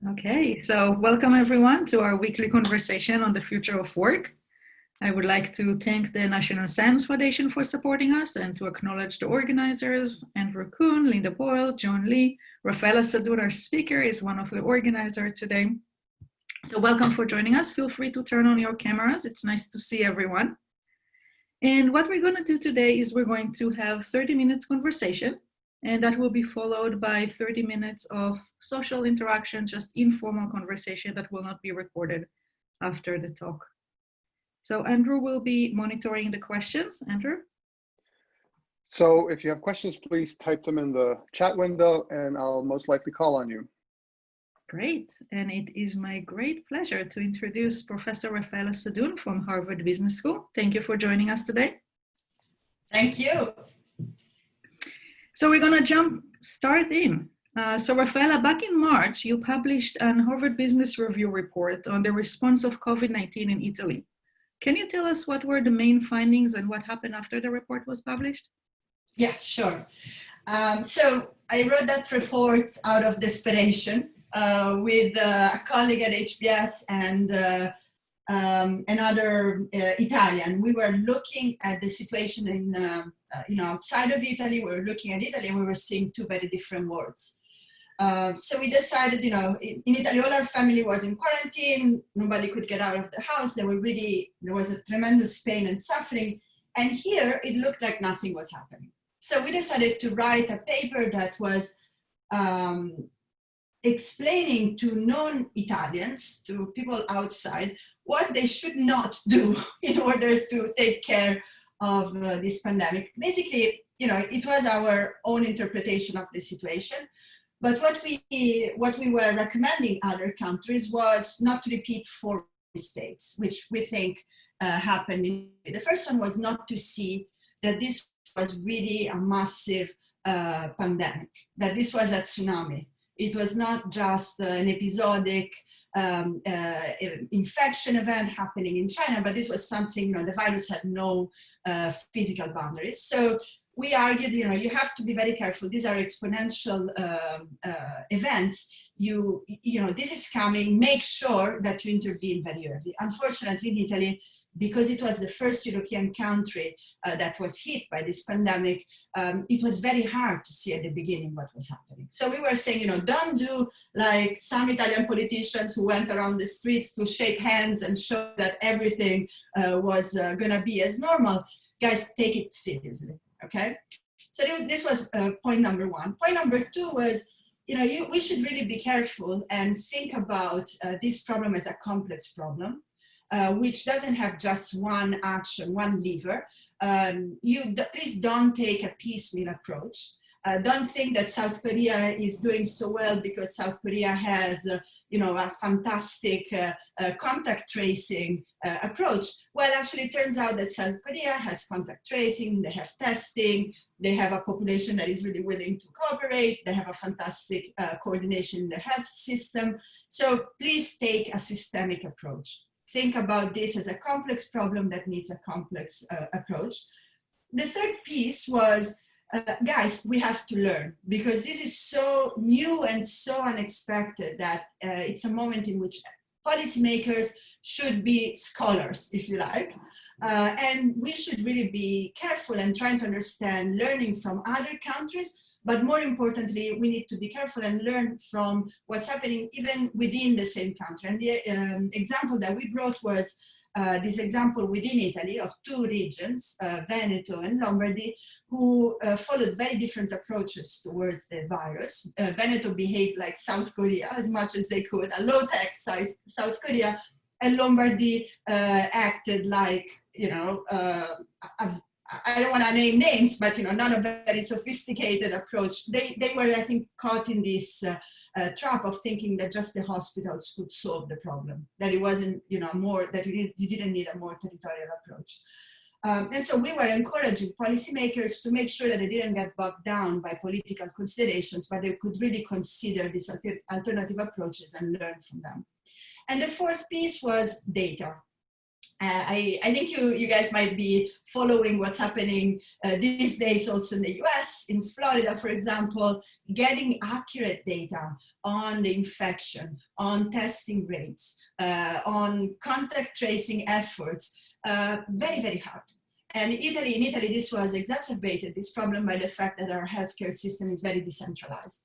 Okay, so welcome everyone to our weekly conversation on the future of work. I would like to thank the National Science Foundation for supporting us and to acknowledge the organizers, Andrew Kuhn, Linda Boyle, John Lee. Raffaella Sadun, our speaker, is one of the organizers today. So welcome for joining us. Feel free to turn on your cameras. It's nice to see everyone. And what we're going to do today is we're going to have 30 minutes conversation, and that will be followed by 30 minutes of social interaction, just informal conversation that will not be recorded after the talk. So Andrew will be monitoring the questions. Andrew? So if you have questions, please type them in the chat window and I'll most likely call on you. Great, and it is my great pleasure to introduce Professor Raffaella Sadun from Harvard Business School. Thank you for joining us today. Thank you. So we're going to start in. So Raffaella, back in March, you published an Harvard Business Review report on the response of COVID-19 in Italy. Can you tell us what were the main findings and what happened after the report was published? Yeah, sure. So I wrote that report out of desperation with a colleague at HBS and another Italian. We were looking at the situation in outside of Italy. We were looking at Italy and we were seeing two very different worlds. So we decided, in Italy, all our family was in quarantine. Nobody could get out of the house. There was a tremendous pain and suffering. And here it looked like nothing was happening. So we decided to write a paper that was explaining to non-Italians, to people outside, what they should not do in order to take care of this pandemic. Basically, it was our own interpretation of the situation. But what we were recommending other countries was not to repeat four mistakes, which we think happened. The first one was not to see that this was really a massive pandemic, that this was a tsunami. It was not just an episodic infection event happening in China, but this was something, the virus had no physical boundaries. So we argued, you have to be very careful. These are exponential events. This is coming. Make sure that you intervene very early. Unfortunately, in Italy, because it was the first European country that was hit by this pandemic, it was very hard to see at the beginning what was happening. So we were saying, don't do like some Italian politicians who went around the streets to shake hands and show that everything was going to be as normal. Guys, take it seriously, okay? So this was point number one. Point number two was, we should really be careful and think about this problem as a complex problem. Which doesn't have just one action, one lever. Please don't take a piecemeal approach. Don't think that South Korea is doing so well because South Korea has, a fantastic contact tracing approach. Well, actually, it turns out that South Korea has contact tracing, they have testing, they have a population that is really willing to cooperate, they have a fantastic coordination in the health system. So please take a systemic approach. Think about this as a complex problem that needs a complex approach. The third piece was, guys, we have to learn because this is so new and so unexpected that it's a moment in which policymakers should be scholars, if you like. And we should really be careful and trying to understand, learning from other countries. But more importantly, we need to be careful and learn from what's happening even within the same country. And the example that we brought was this example within Italy of two regions, Veneto and Lombardy, who followed very different approaches towards the virus. Veneto behaved like South Korea as much as they could, a low-tech South Korea, and Lombardy acted like, I don't want to name names, but not a very sophisticated approach. They were, I think, caught in this trap of thinking that just the hospitals could solve the problem, that it wasn't, that you didn't need a more territorial approach. And so we were encouraging policymakers to make sure that they didn't get bogged down by political considerations, but they could really consider these alternative approaches and learn from them. And the fourth piece was data. I think you guys might be following what's happening these days also in the US, in Florida, for example, getting accurate data on the infection, on testing rates, on contact tracing efforts, very, very hard. And in Italy, this was exacerbated, this problem, by the fact that our healthcare system is very decentralized.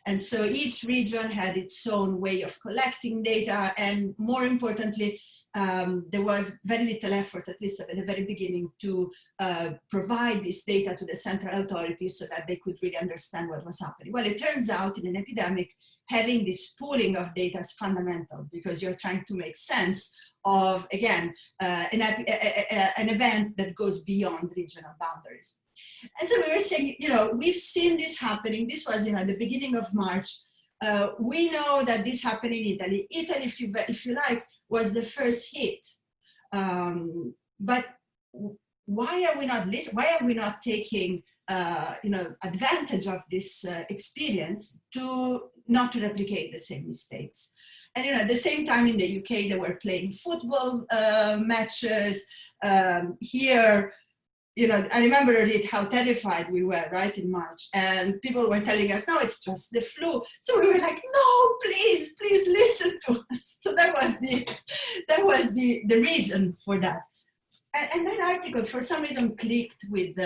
And so each region had its own way of collecting data, and more importantly, there was very little effort, at least at the very beginning, to provide this data to the central authorities so that they could really understand what was happening. Well, it turns out in an epidemic, having this pooling of data is fundamental, because you're trying to make sense of, again, an event that goes beyond regional boundaries. And so we were saying, we've seen this happening. This was, at the beginning of March. We know that this happened in Italy. Italy, if you like, was the first hit. But why are we not why are we not taking advantage of this experience to not to replicate the same mistakes? And at the same time in the UK, they were playing football matches. Here, I remember how terrified we were, right, in March. And people were telling us, no, it's just the flu. So we were like, no, please listen to us. So that was the reason for that. And that article, for some reason, clicked with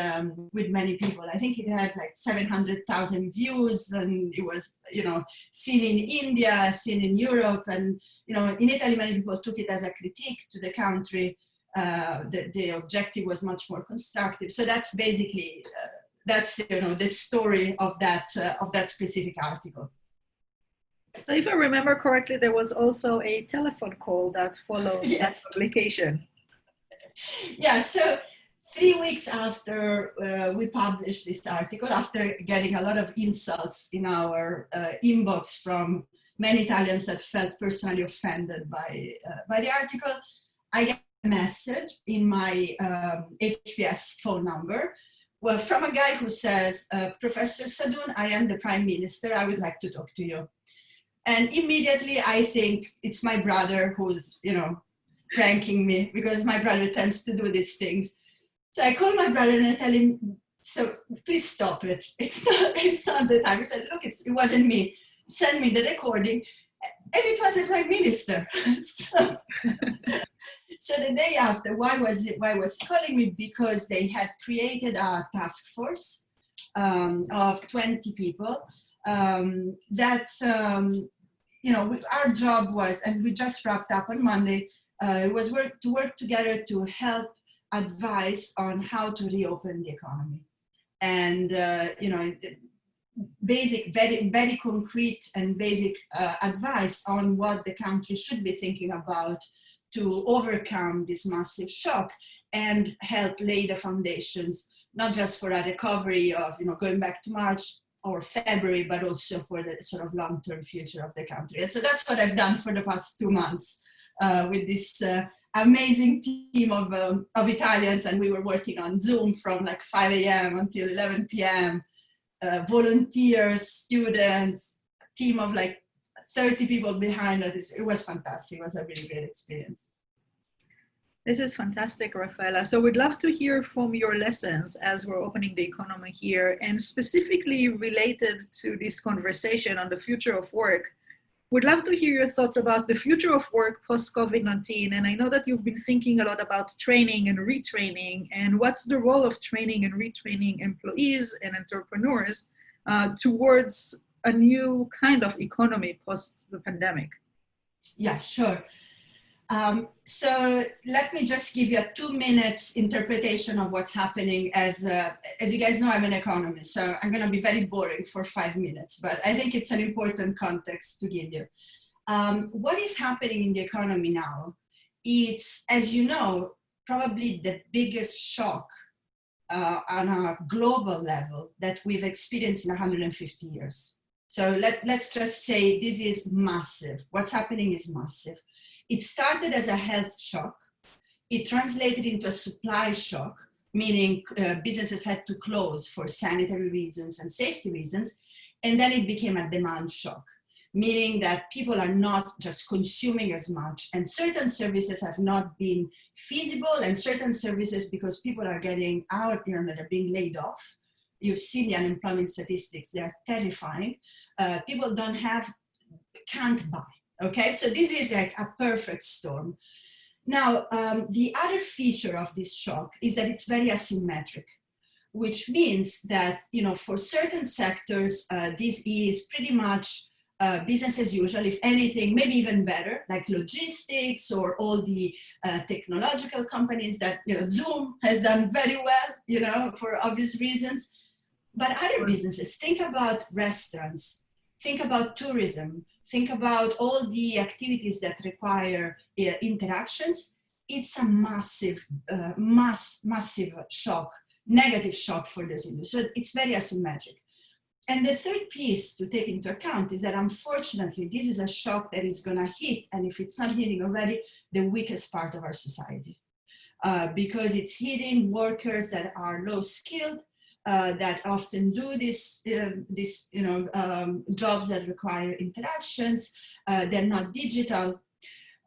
many people. I think it had like 700,000 views, and it was, seen in India, seen in Europe, and in Italy, many people took it as a critique to the country. The objective was much more constructive. So that's basically the story of that specific article. So if I remember correctly, there was also a telephone call that followed that publication. Yeah, so 3 weeks after we published this article, after getting a lot of insults in our inbox from many Italians that felt personally offended by the article, I got a message in my HPS phone number from a guy who says, Professor Sadun, I am the Prime Minister, I would like to talk to you. And immediately I think it's my brother who's, pranking me, because my brother tends to do these things. So I call my brother and I tell him, so please stop it. It's not the time. He said, look, it wasn't me. Send me the recording. And it was the Prime Minister. So the day after, why was he calling me? Because they had created a task force of 20 people that, our job was, and we just wrapped up on Monday, it was to work together to help advise on how to reopen the economy. And, basic, very, very concrete and basic advice on what the country should be thinking about to overcome this massive shock and help lay the foundations, not just for a recovery of, going back to March or February, but also for the sort of long-term future of the country. And so that's what I've done for the past 2 months with this amazing team of Italians. And we were working on Zoom from like 5 a.m. until 11 p.m. Volunteers, students, a team of like 30 people behind us. It was fantastic. It was a really great experience. This is fantastic, Raffaella. So we'd love to hear from your lessons as we're opening the economy here, and specifically related to this conversation on the future of work. We'd love to hear your thoughts about the future of work post-COVID-19. And I know that you've been thinking a lot about training and retraining, and what's the role of training and retraining employees and entrepreneurs towards a new kind of economy post the pandemic. Yeah, sure. So let me just give you a 2 minutes interpretation of what's happening. As you guys know, I'm an economist, so I'm going to be very boring for 5 minutes, but I think it's an important context to give you. What is happening in the economy now? It's, as you know, probably the biggest shock on a global level that we've experienced in 150 years. So let's just say this is massive. What's happening is massive. It started as a health shock. It translated into a supply shock, meaning businesses had to close for sanitary reasons and safety reasons. And then it became a demand shock, meaning that people are not just consuming as much, and certain services have not been feasible, and certain services, because people are getting out, they're being laid off. You've seen the unemployment statistics, they're terrifying. People can't buy, okay? So this is like a perfect storm. Now, the other feature of this shock is that it's very asymmetric, which means that, for certain sectors, this is pretty much business as usual, if anything, maybe even better, like logistics or all the technological companies that, Zoom has done very well, for obvious reasons. But other businesses, think about restaurants, think about tourism, think about all the activities that require interactions. It's a massive, massive shock, negative shock for those industries. So it's very asymmetric. And the third piece to take into account is that, unfortunately, this is a shock that is going to hit, and if it's not hitting already, the weakest part of our society, because it's hitting workers that are low skilled, that often do jobs that require interactions. They're not digital.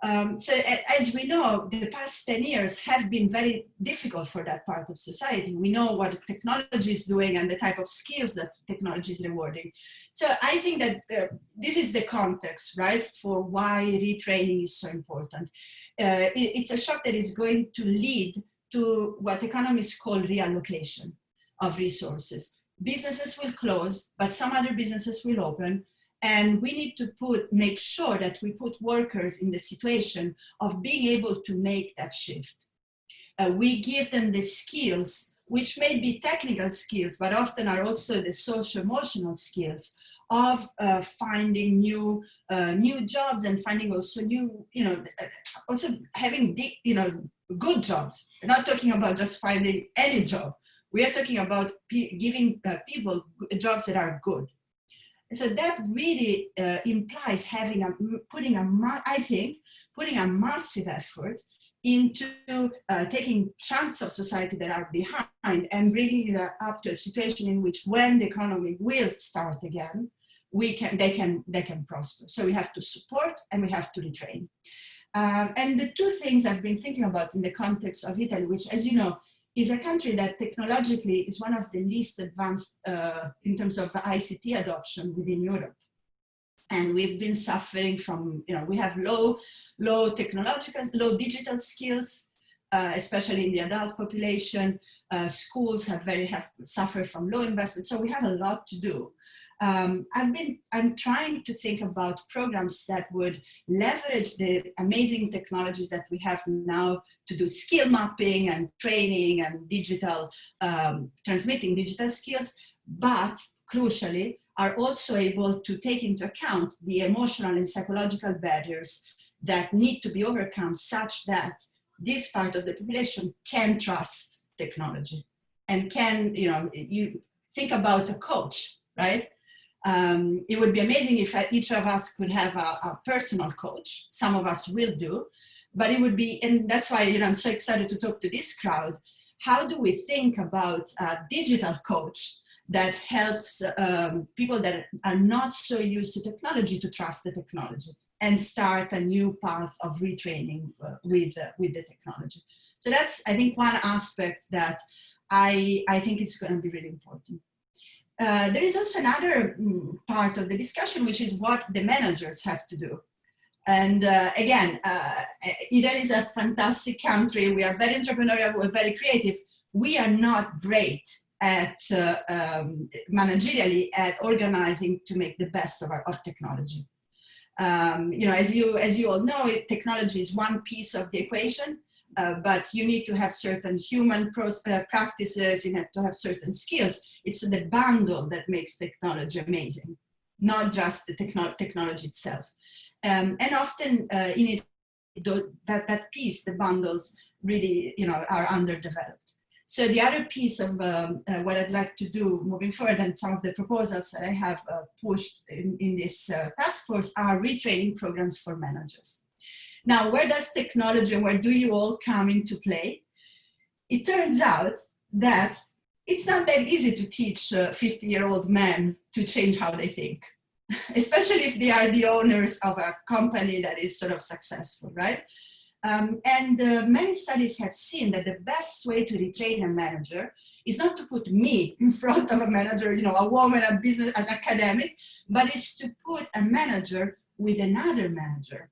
So as we know, the past 10 years have been very difficult for that part of society. We know what technology is doing and the type of skills that technology is rewarding. So I think that this is the context, right, for why retraining is so important. It's a shock that is going to lead to what economists call reallocation of resources. Businesses will close, but some other businesses will open. And we need to make sure that we put workers in the situation of being able to make that shift. We give them the skills, which may be technical skills, but often are also the socio-emotional skills of finding new jobs, and finding also new, also having, good jobs. We're not talking about just finding any job. We are talking about giving people jobs that are good. So that really implies putting a massive effort into taking chunks of society that are behind and bringing it up to a situation in which, when the economy will start again, they can prosper. So we have to support and we have to retrain. And the two things I've been thinking about in the context of Italy, which, as you know, is a country that technologically is one of the least advanced in terms of ICT adoption within Europe. And we've been suffering from, we have low digital skills, especially in the adult population. Schools have suffered from low investment. So we have a lot to do. I'm trying to think about programs that would leverage the amazing technologies that we have now to do skill mapping and training and digital, transmitting digital skills, but crucially are also able to take into account the emotional and psychological barriers that need to be overcome, such that this part of the population can trust technology and can, you think about a coach, right? It would be amazing if each of us could have a personal coach. Some of us will do, but it would be, and that's why I'm so excited to talk to this crowd. How do we think about a digital coach that helps people that are not so used to technology to trust the technology and start a new path of retraining with the technology? So that's, I think, one aspect that I think is going to be really important. There is also another part of the discussion, which is what the managers have to do. And again, Italy is a fantastic country. We are very entrepreneurial, we're very creative. We are not great at managerially at organizing to make the best of technology. As you all know, technology is one piece of the equation. But you need to have certain human practices, you have to have certain skills. It's the bundle that makes technology amazing, not just the technology itself. And often in it, that piece, the bundles, really are underdeveloped. So the other piece of what I'd like to do moving forward, and some of the proposals that I have pushed in this task force, are retraining programs for managers. Now, where does technology and where do you all come into play? It turns out that it's not that easy to teach 50-year-old men to change how they think. especially if they are the owners of a company that is sort of successful, right? Many studies have seen that the best way to retrain a manager is not to put me in front of a manager, you know, a woman, a business, an academic, but is to put a manager with another manager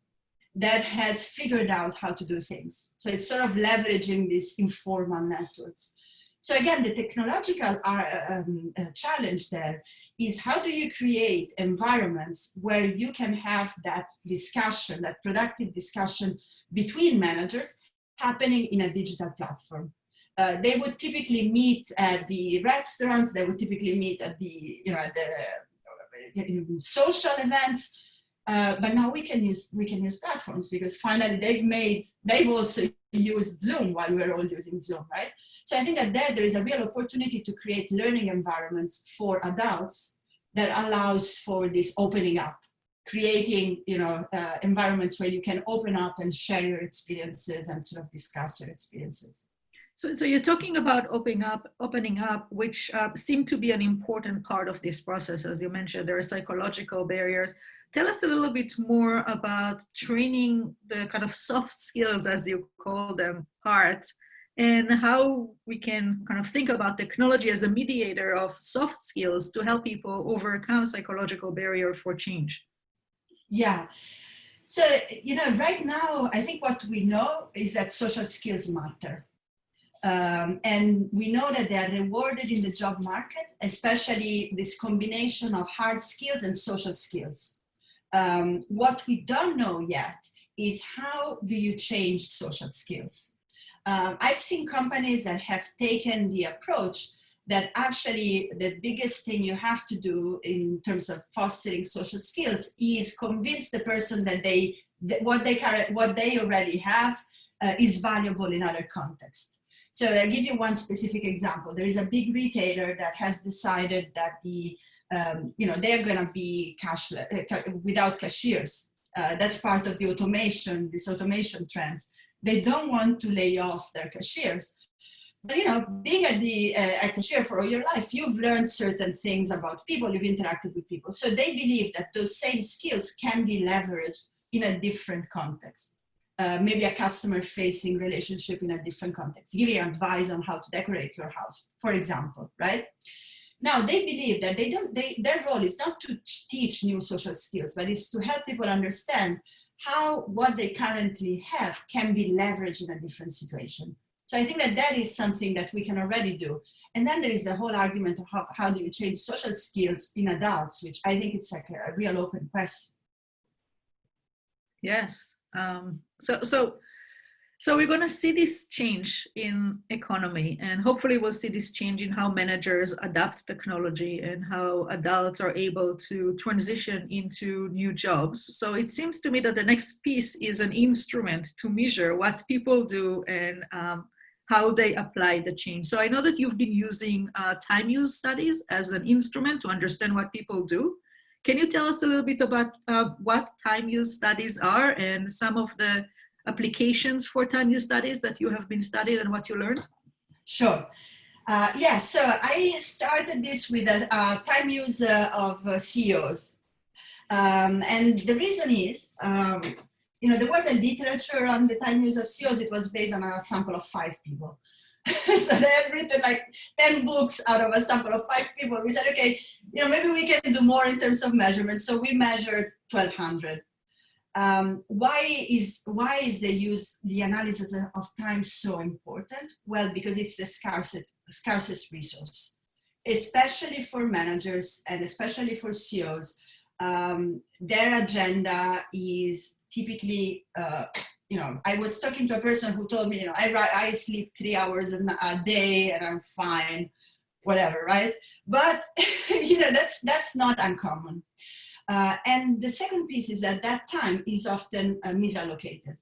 that has figured out how to do things. So it's sort of leveraging these informal networks. So again, the technological challenge there is how do you create environments where you can have that discussion, that productive discussion between managers happening in a digital platform. They would typically meet at the restaurant, they would typically meet at the, you know, at the social events, but now we can use platforms because finally they've also used Zoom while we're all using Zoom, right? So I think that there is a real opportunity to create learning environments for adults that allows for this opening up, creating, you know, environments where you can open up and share your experiences and sort of discuss your experiences. So you're talking about opening up, which seem to be an important part of this process. As you mentioned, there are psychological barriers. Tell us a little bit more about training the kind of soft skills, as you call them, part, and how we can kind of think about technology as a mediator of soft skills to help people overcome psychological barrier for change. Yeah. So, you know, right now, I think what we know is that social skills matter. And we know that they are rewarded in the job market, especially this combination of hard skills and social skills. What we don't know yet is how do you change social skills? I've seen companies that have taken the approach that actually the biggest thing you have to do in terms of fostering social skills is convince the person that what they already have is valuable in other contexts. So I'll give you one specific example. There is a big retailer that has decided that they're going to be without cashiers. That's part of the automation trends. They don't want to lay off their cashiers. But, you know, being a cashier for all your life, you've learned certain things about people, you've interacted with people. So they believe that those same skills can be leveraged in a different context. Maybe a customer-facing relationship in a different context, giving advice on how to decorate your house, for example, right? Now, they believe that their role is not to teach new social skills, but is to help people understand how what they currently have can be leveraged in a different situation. So I think that is something that we can already do. And then there is the whole argument of how do you change social skills in adults, which I think it's like a real open question. Yes. So we're going to see this change in economy, and hopefully we'll see this change in how managers adapt technology and how adults are able to transition into new jobs. So it seems to me that the next piece is an instrument to measure what people do and how they apply the change. So I know that you've been using time use studies as an instrument to understand what people do. Can you tell us a little bit about what time use studies are and some of the applications for time use studies that you have been studied and what you learned? Sure. Yeah, so I started this with a time use of CEOs. And the reason is, there wasn't literature on the time use of CEOs. It was based on a sample of 5 people. So they had written like 10 books out of a sample of 5 people. We said, okay, maybe we can do more in terms of measurement. So we measured 1,200. Why is the analysis of time so important? Well, because it's the scarcest resource, especially for managers and especially for CEOs. Their agenda is typically, I was talking to a person who told me, I sleep 3 hours a day and I'm fine, whatever, right? But, that's not uncommon. And the second piece is that time is often misallocated,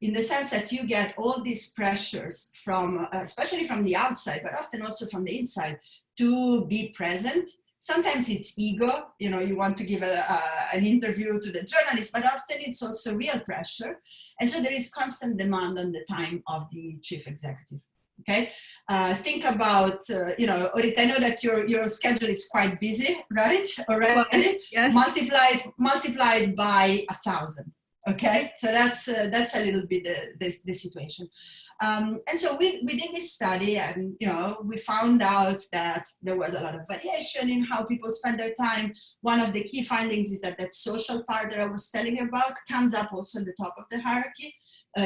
in the sense that you get all these pressures from, especially from the outside, but often also from the inside, to be present. Sometimes it's ego, you want to give an interview to the journalist, but often it's also real pressure. And so there is constant demand on the time of the chief executive. Okay, think about, Orit, I know that your schedule is quite busy, right? Already. Yes. Multiplied by 1,000. Okay, so that's a little bit the situation. And so we did this study, and we found out that there was a lot of variation in how people spend their time. One of the key findings is that social part that I was telling you about comes up also at the top of the hierarchy.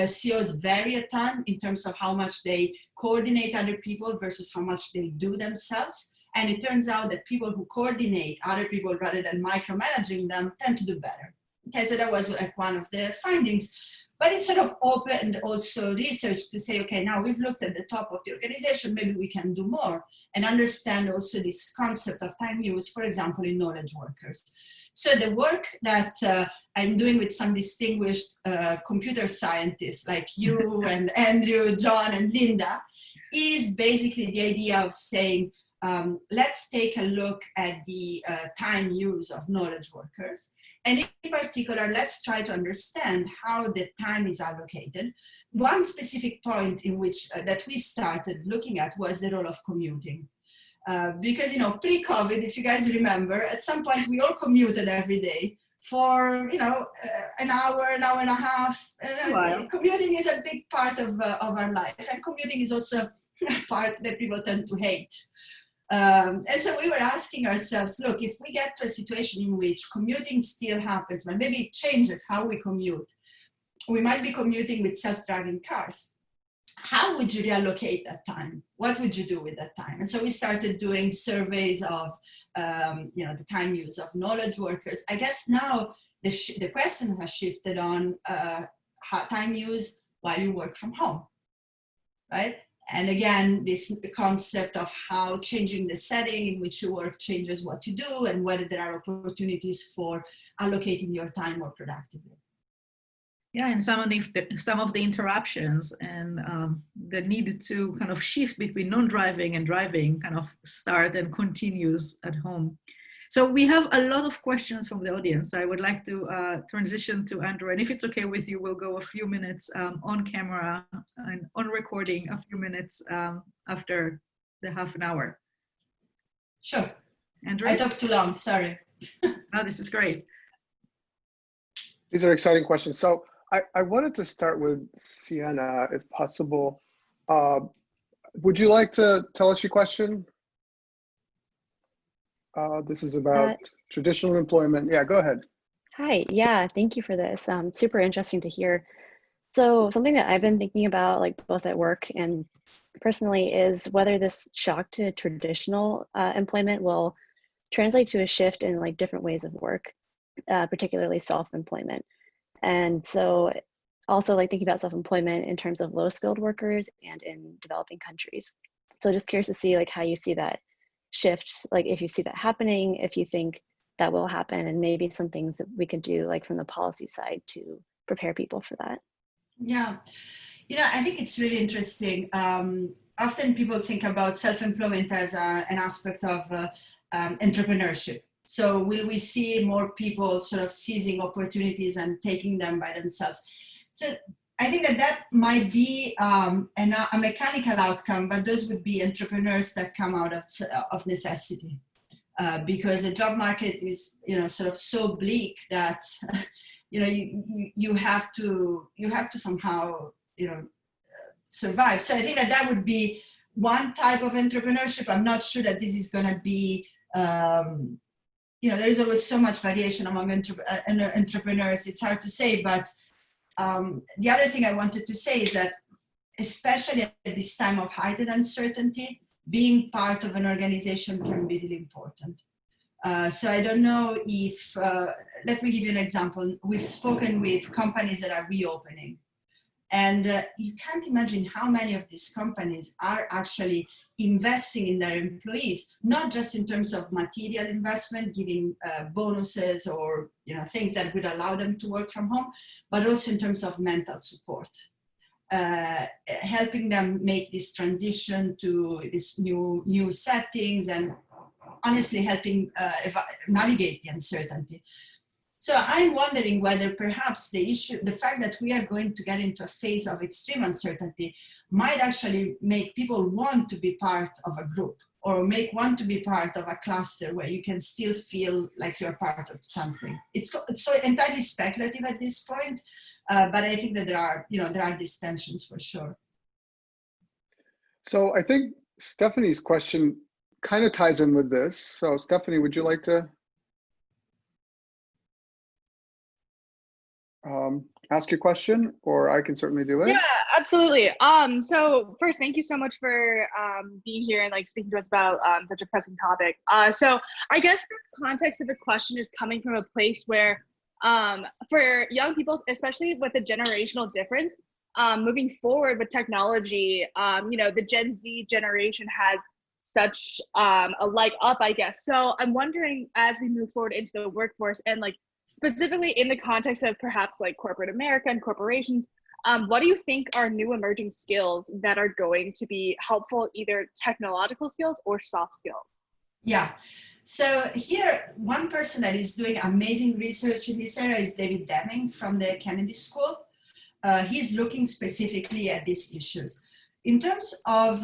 CEOs vary a ton in terms of how much they coordinate other people versus how much they do themselves. And it turns out that people who coordinate other people rather than micromanaging them tend to do better. Okay, so that was like one of the findings. But it sort of opened also research to say, okay, now we've looked at the top of the organization, maybe we can do more and understand also this concept of time use, for example, in knowledge workers. So the work that I'm doing with some distinguished computer scientists like you and Andrew, John, and Linda is basically the idea of saying, let's take a look at the time use of knowledge workers. And in particular, let's try to understand how the time is allocated. One specific point in which that we started looking at was the role of commuting. Because, pre-COVID, if you guys remember, at some point we all commuted every day for, an hour and a half. Commuting is a big part of our life. And commuting is also a part that people tend to hate. And so we were asking ourselves, look, if we get to a situation in which commuting still happens, but maybe it changes how we commute, we might be commuting with self-driving cars. How would you reallocate that time? What would you do with that time? And so we started doing surveys of, the time use of knowledge workers. I guess now the question has shifted on time use while you work from home, right? And again, this concept of how changing the setting in which you work changes what you do and whether there are opportunities for allocating your time more productively. Yeah, and some of the interruptions and the need to kind of shift between non-driving and driving kind of start and continues at home. So we have a lot of questions from the audience. I would like to transition to Andrew, and if it's okay with you, we'll go a few minutes on camera and on recording, a few minutes after the half an hour. Sure. Andrew? I talked too long, sorry. Oh, this is great. These are exciting questions. So I wanted to start with Sienna, if possible. Would you like to tell us your question? This is about traditional employment. Yeah, go ahead. Hi, yeah, thank you for this. Super interesting to hear. So something that I've been thinking about, like both at work and personally, is whether this shock to traditional employment will translate to a shift in like different ways of work, particularly self-employment. And so also like thinking about self-employment in terms of low-skilled workers and in developing countries. So just curious to see like how you see that shift, like if you see that happening, if you think that will happen, and maybe some things that we could do like from the policy side to prepare people for that. Yeah, I think it's really interesting. Often people think about self-employment as an aspect of entrepreneurship. So will we see more people sort of seizing opportunities and taking them by themselves? So I think that might be a mechanical outcome, but those would be entrepreneurs that come out of necessity, because the job market is, sort of so bleak that, you have to somehow, survive. So I think that would be one type of entrepreneurship. I'm not sure that this is going to be, there is always so much variation among entrepreneurs. It's hard to say, but the other thing I wanted to say is that, especially at this time of heightened uncertainty, being part of an organization can be really important. So I don't know if, let me give you an example. We've spoken with companies that are reopening. And you can't imagine how many of these companies are actually investing in their employees, not just in terms of material investment, giving bonuses or things that would allow them to work from home, but also in terms of mental support, helping them make this transition to this new settings, and honestly helping navigate the uncertainty. So I'm wondering whether perhaps the fact that we are going to get into a phase of extreme uncertainty might actually make people want to be part of a group, or want to be part of a cluster where you can still feel like you're part of something. It's so entirely speculative at this point, but I think that there are these tensions for sure. So I think Stephanie's question kind of ties in with this. So Stephanie, would you like to ask your question, or I can certainly do it? Yeah, absolutely. So first, thank you so much for being here and like speaking to us about such a pressing topic. So I guess this context of the question is coming from a place where for young people, especially with the generational difference, moving forward with technology, the Gen Z generation has such a leg up, I guess. So I'm wondering, as we move forward into the workforce and like specifically in the context of perhaps like corporate America and corporations, what do you think are new emerging skills that are going to be helpful, either technological skills or soft skills? Yeah. So here, one person that is doing amazing research in this area is David Deming from the Kennedy School. He's looking specifically at these issues. In terms of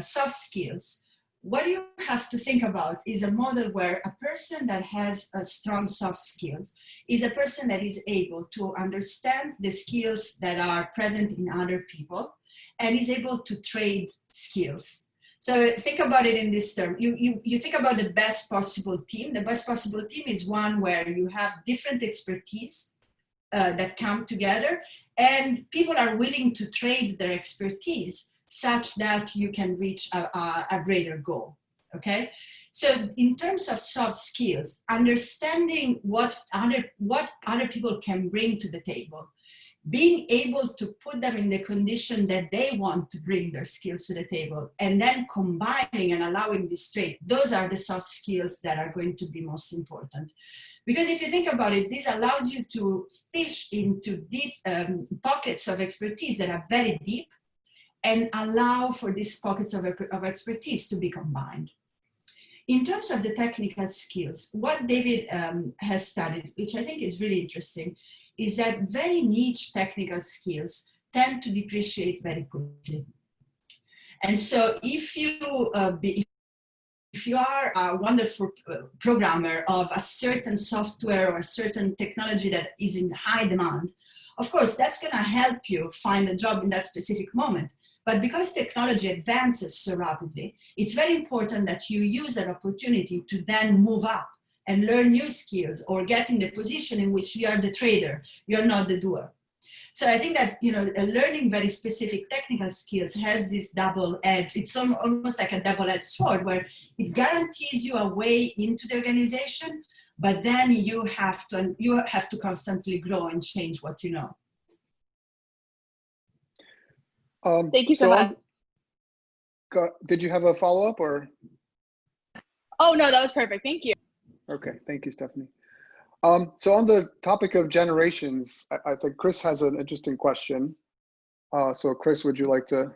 soft skills, what you have to think about is a model where a person that has a strong soft skills is a person that is able to understand the skills that are present in other people and is able to trade skills. So think about it in this term. You think about the best possible team. The best possible team is one where you have different expertise that come together, and people are willing to trade their expertise such that you can reach a greater goal, okay? So in terms of soft skills, understanding what other people can bring to the table, being able to put them in the condition that they want to bring their skills to the table, and then combining and allowing this trade, those are the soft skills that are going to be most important. Because if you think about it, this allows you to fish into deep pockets of expertise that are very deep, and allow for these pockets of expertise to be combined. In terms of the technical skills, what David has studied, which I think is really interesting, is that very niche technical skills tend to depreciate very quickly. And so if you are a wonderful programmer of a certain software or a certain technology that is in high demand, of course, that's going to help you find a job in that specific moment. But because technology advances so rapidly, it's very important that you use that opportunity to then move up and learn new skills, or get in the position in which you are the trader, you're not the doer. So I think that learning very specific technical skills has this double edge. It's almost like a double-edged sword, where it guarantees you a way into the organization, but then you have to constantly grow and change what you know. Thank you so much. Did you have a follow-up, or? Oh, no, that was perfect. Thank you. Okay, thank you, Stephanie. So on the topic of generations, I think Chris has an interesting question. So Chris, would you like to?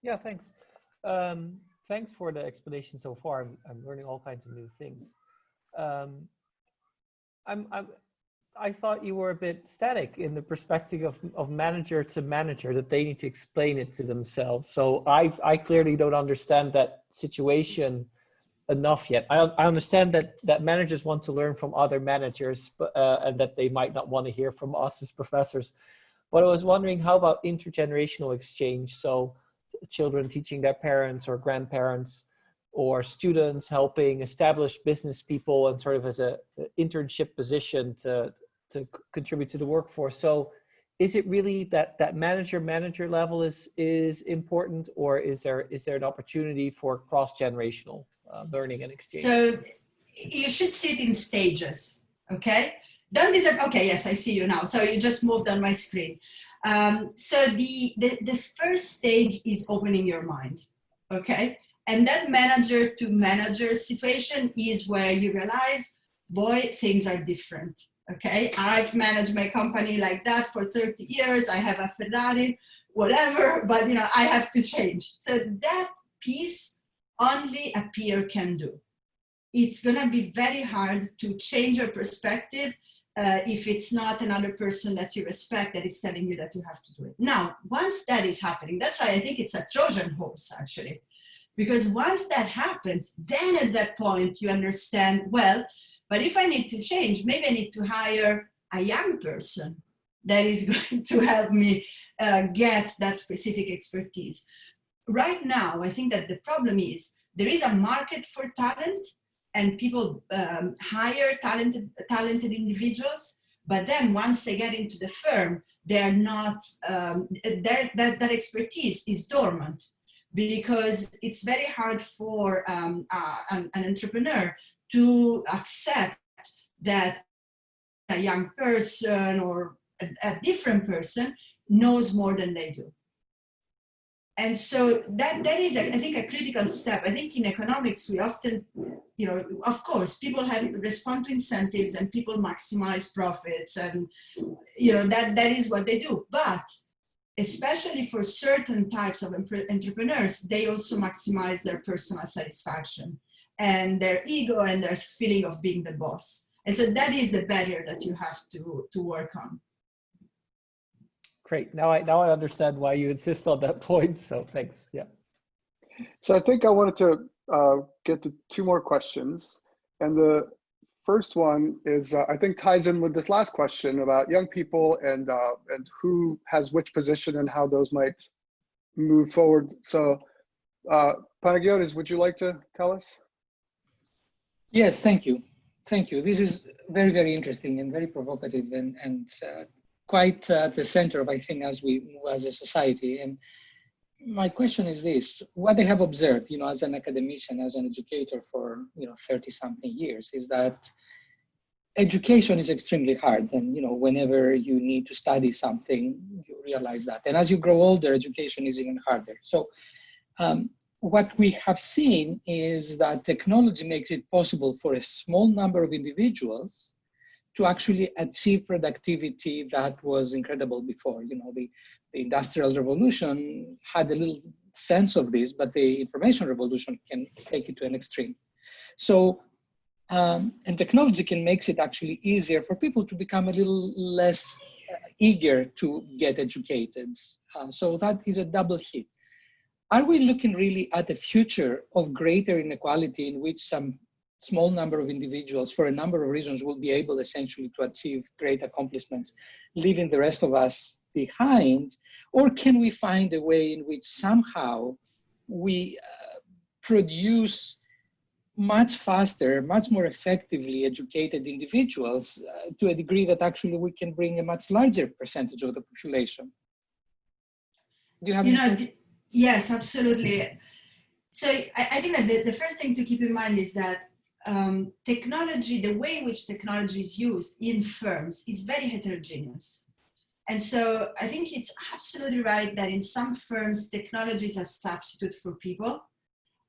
Yeah, thanks. Thanks for the explanation so far. I'm learning all kinds of new things. I thought you were a bit static in the perspective of manager to manager, that they need to explain it to themselves. So I clearly don't understand that situation enough yet. I understand that managers want to learn from other managers, but and that they might not want to hear from us as professors. But I was wondering, how about intergenerational exchange? So children teaching their parents or grandparents, or students helping established business people and sort of as an internship position to contribute to the workforce. So is it really that manager level is important, or is there an opportunity for cross-generational learning and exchange? So you should see it in stages, okay? Okay, yes, I see you now. So you just moved on my screen. So the first stage is opening your mind, okay? And that manager to manager situation is where you realize, boy, things are different, okay? I've managed my company like that for 30 years. I have a Ferrari, whatever, but I have to change. So that piece only a peer can do. It's gonna be very hard to change your perspective if it's not another person that you respect that is telling you that you have to do it. Now, once that is happening, that's why I think it's a Trojan horse, actually. Because once that happens, then at that point you understand, well, but if I need to change, maybe I need to hire a young person that is going to help me get that specific expertise. Right now, I think that the problem is there is a market for talent, and people hire talented individuals, but then once they get into the firm, they're not, that expertise is dormant, because it's very hard for an entrepreneur to accept that a young person or a different person knows more than they do. And so that is, I think, a critical step. I think in economics, we often, of course, people respond to incentives and people maximize profits, and, that is what they do. But especially for certain types of entrepreneurs, they also maximize their personal satisfaction and their ego and their feeling of being the boss. And so that is the barrier that you have to work on. Great. Now I understand why you insist on that point. So thanks. Yeah. So I think I wanted to get to two more questions. And the first one is, I think, ties in with this last question about young people and who has which position and how those might move forward. So Panagiotis, would you like to tell us? Yes, thank you. Thank you. This is very, very interesting and very provocative and quite at the center of, I think, as we move as a society. And my question is this: what I have observed, as an academician, as an educator for 30-something years, is that education is extremely hard. And whenever you need to study something, you realize that. And as you grow older, education is even harder. So what we have seen is that technology makes it possible for a small number of individuals to actually achieve productivity that was incredible before. The Industrial Revolution had a little sense of this, but the information revolution can take it to an extreme. So, and technology can make it actually easier for people to become a little less eager to get educated. So that is a double hit. Are we looking really at a future of greater inequality in which some small number of individuals, for a number of reasons, will be able essentially to achieve great accomplishments, leaving the rest of us behind? Or can we find a way in which somehow we produce much faster, much more effectively educated individuals to a degree that actually we can bring a much larger percentage of the population? Do you have Yes, absolutely. So I think that the first thing to keep in mind is that technology, the way in which technology is used in firms is very heterogeneous. And so I think it's absolutely right that in some firms, technology is a substitute for people.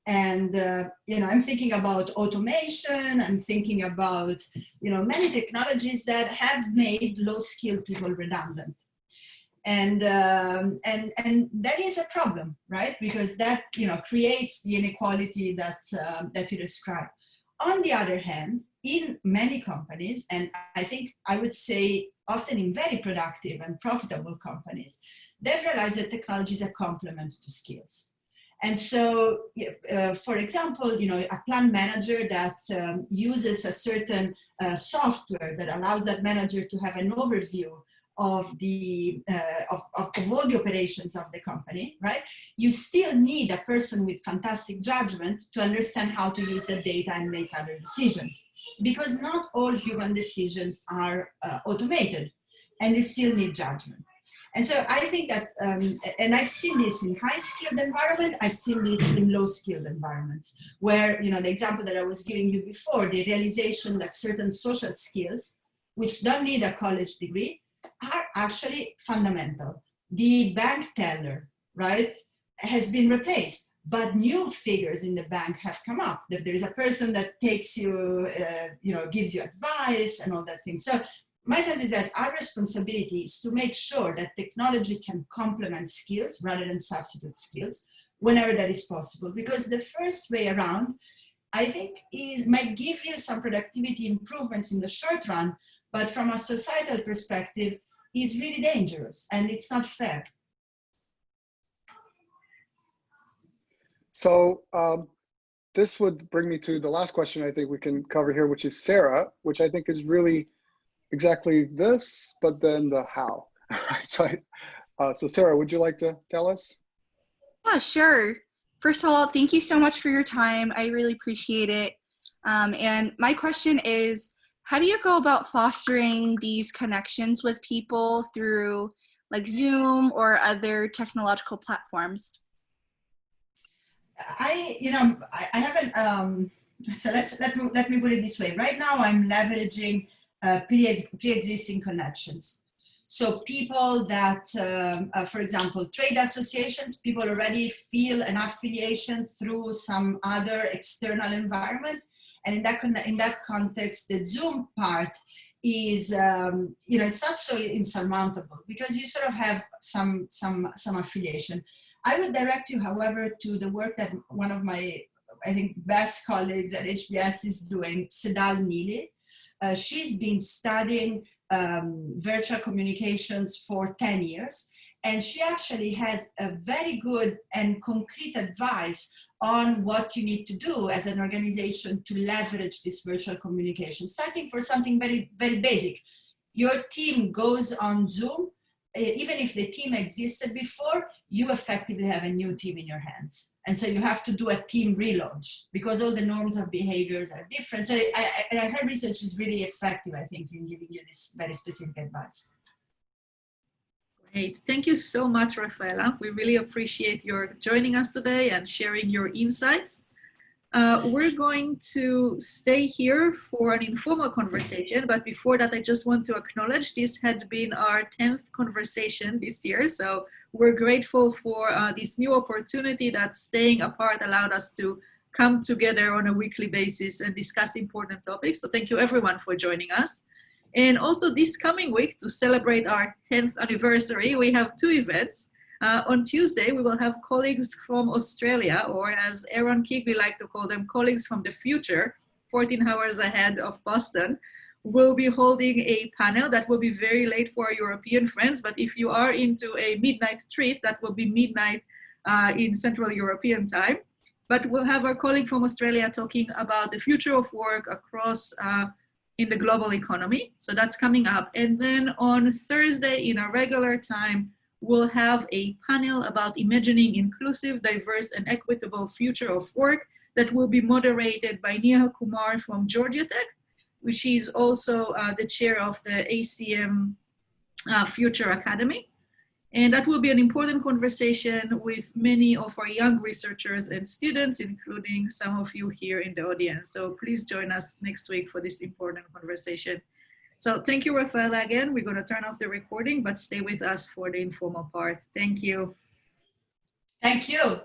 And, I'm thinking about automation, I'm thinking about, many technologies that have made low-skilled people redundant. And that is a problem, right? Because that, creates the inequality that you described. On the other hand, in many companies, and I think I would say often in very productive and profitable companies, they've realized that technology is a complement to skills. And so, for example, a plant manager that uses a certain software that allows that manager to have an overview of all the operations of the company, right? You still need a person with fantastic judgment to understand how to use the data and make other decisions, because not all human decisions are automated, and you still need judgment. And so I think that, and I've seen this in high-skilled environment, I've seen this in low-skilled environments, where, the example that I was giving you before, the realization that certain social skills, which don't need a college degree, are actually fundamental. The bank teller, right, has been replaced, but new figures in the bank have come up, that there is a person that takes you, gives you advice and all that thing. So my sense is that our responsibility is to make sure that technology can complement skills rather than substitute skills whenever that is possible, because the first way around, I think, might give you some productivity improvements in the short run, but from a societal perspective, is really dangerous and it's not fair. So this would bring me to the last question I think we can cover here, which is Sarah, which I think is really exactly this, but then the how. So Sarah, would you like to tell us? Yeah, sure. First of all, thank you so much for your time. I really appreciate it. And my question is, how do you go about fostering these connections with people through like Zoom or other technological platforms? I haven't, so let me put it this way. Right now I'm leveraging pre-existing connections. So people that, for example, trade associations, people already feel an affiliation through some other external environment. And in that context, the Zoom part is, it's not so insurmountable because you sort of have some affiliation. I would direct you, however, to the work that one of my, I think, best colleagues at HBS is doing, Sedal Neely. She's been studying virtual communications for 10 years, and she actually has a very good and concrete advice on what you need to do as an organization to leverage this virtual communication, starting for something very, very basic. Your team goes on Zoom. Even if the team existed before, you effectively have a new team in your hands. And so you have to do a team relaunch because all the norms of behaviors are different. So her research is really effective, I think, in giving you this very specific advice. Great. Thank you so much, Raffaella. We really appreciate your joining us today and sharing your insights. We're going to stay here for an informal conversation, but before that, I just want to acknowledge this had been our 10th conversation this year. So we're grateful for this new opportunity that staying apart allowed us to come together on a weekly basis and discuss important topics. So thank you everyone for joining us. And also this coming week, to celebrate our 10th anniversary, we have two events. On Tuesday, we will have colleagues from Australia, or as Aaron Keegley liked to call them, colleagues from the future, 14 hours ahead of Boston. We'll be holding a panel that will be very late for our European friends, but if you are into a midnight treat, that will be midnight in Central European time. But we'll have our colleague from Australia talking about the future of work across in the global economy. So that's coming up. And then on Thursday in our regular time, we'll have a panel about imagining inclusive, diverse, and equitable future of work that will be moderated by Neha Kumar from Georgia Tech, which is also the chair of the ACM Future Academy. And that will be an important conversation with many of our young researchers and students, including some of you here in the audience. So please join us next week for this important conversation. So thank you, Raffaella, again. We're going to turn off the recording, but stay with us for the informal part. Thank you. Thank you.